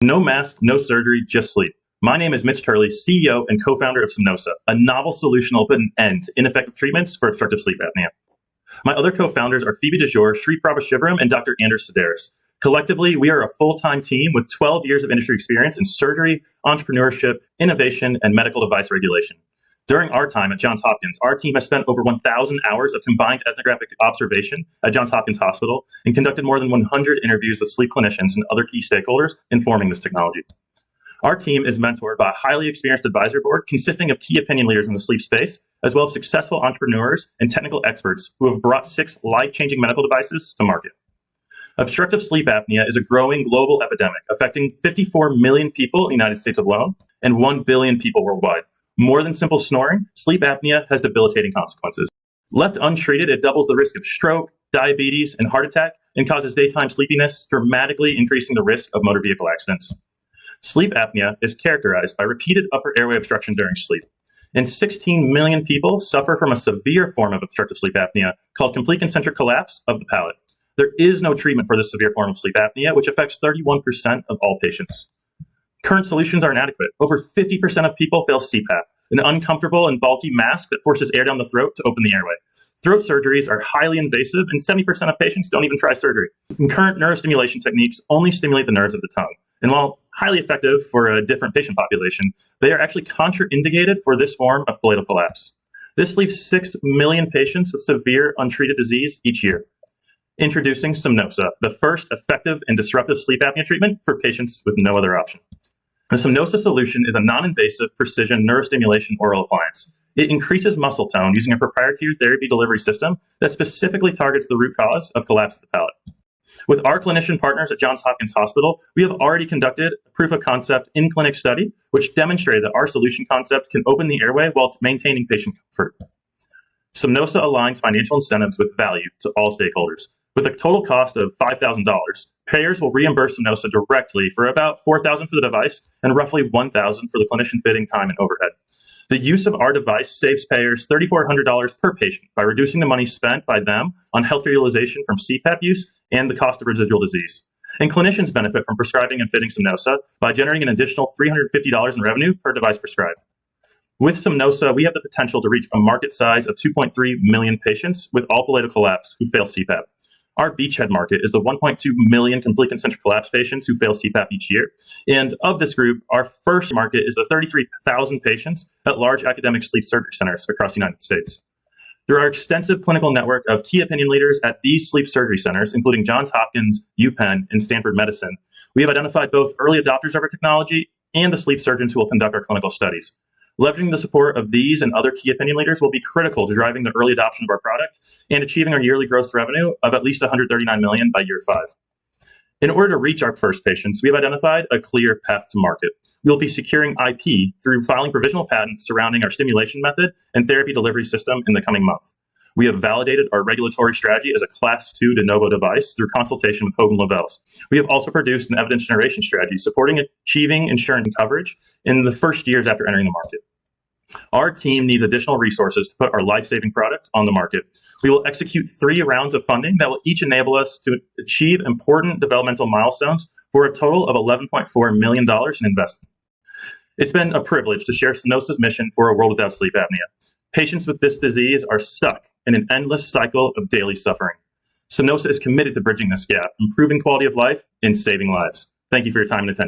No mask, no surgery, just sleep. My name is Mitch Turley, CEO and co-founder of SomnOSA, a novel solution that will put an end to ineffective treatments for obstructive sleep apnea. My other co-founders are Phoebe DeJour, Sri Prabhashivaram, and Dr. Anders Sedaris. Collectively, we are a full-time team with 12 years of industry experience in surgery, entrepreneurship, innovation, and medical device regulation. During our time at Johns Hopkins, our team has spent over 1,000 hours of combined ethnographic observation at Johns Hopkins Hospital and conducted more than 100 interviews with sleep clinicians and other key stakeholders informing this technology. Our team is mentored by a highly experienced advisory board consisting of key opinion leaders in the sleep space, as well as successful entrepreneurs and technical experts who have brought 6 life-changing medical devices to market. Obstructive sleep apnea is a growing global epidemic affecting 54 million people in the United States alone and 1 billion people worldwide. More than simple snoring, sleep apnea has debilitating consequences. Left untreated, it doubles the risk of stroke, diabetes, and heart attack, and causes daytime sleepiness, dramatically increasing the risk of motor vehicle accidents. Sleep apnea is characterized by repeated upper airway obstruction during sleep. And 16 million people suffer from a severe form of obstructive sleep apnea called complete concentric collapse of the palate. There is no treatment for this severe form of sleep apnea, which affects 31% of all patients. Current solutions are inadequate. Over 50% of people fail CPAP, an uncomfortable and bulky mask that forces air down the throat to open the airway. Throat surgeries are highly invasive, and 70% of patients don't even try surgery. And current neurostimulation techniques only stimulate the nerves of the tongue. And while highly effective for a different patient population, they are actually contraindicated for this form of palatal collapse. This leaves 6 million patients with severe untreated disease each year. Introducing SomnOSA, the first effective and disruptive sleep apnea treatment for patients with no other option. The SomnOSA solution is a non-invasive precision neurostimulation oral appliance. It increases muscle tone using a proprietary therapy delivery system that specifically targets the root cause of collapse of the palate. With our clinician partners at Johns Hopkins Hospital, we have already conducted a proof of concept in-clinic study, which demonstrated that our solution concept can open the airway while maintaining patient comfort. SomnOSA aligns financial incentives with value to all stakeholders. With a total cost of $5,000, payers will reimburse SomnOSA directly for about $4,000 for the device and roughly $1,000 for the clinician fitting time and overhead. The use of our device saves payers $3,400 per patient by reducing the money spent by them on healthcare utilization from CPAP use and the cost of residual disease. And clinicians benefit from prescribing and fitting SomnOSA by generating an additional $350 in revenue per device prescribed. With SomnOSA, we have the potential to reach a market size of 2.3 million patients with all palatal collapse who fail CPAP. Our beachhead market is the 1.2 million complete concentric collapse patients who fail CPAP each year. And of this group, our first market is the 33,000 patients at large academic sleep surgery centers across the United States. Through our extensive clinical network of key opinion leaders at these sleep surgery centers, including Johns Hopkins, UPenn, and Stanford Medicine, we have identified both early adopters of our technology and the sleep surgeons who will conduct our clinical studies. Leveraging the support of these and other key opinion leaders will be critical to driving the early adoption of our product and achieving our yearly gross revenue of at least $139 million by year 5. In order to reach our first patients, we have identified a clear path to market. We will be securing IP through filing provisional patents surrounding our stimulation method and therapy delivery system in the coming month. We have validated our regulatory strategy as a Class 2 de novo device through consultation with Hogan Lovells. We have also produced an evidence generation strategy supporting achieving insurance coverage in the first years after entering the market. Our team needs additional resources to put our life-saving product on the market. We will execute 3 rounds of funding that will each enable us to achieve important developmental milestones for a total of $11.4 million in investment. It's been a privilege to share SomnOSA's mission for a world without sleep apnea. Patients with this disease are stuck in an endless cycle of daily suffering. SomnOSA is committed to bridging this gap, improving quality of life, and saving lives. Thank you for your time and attention.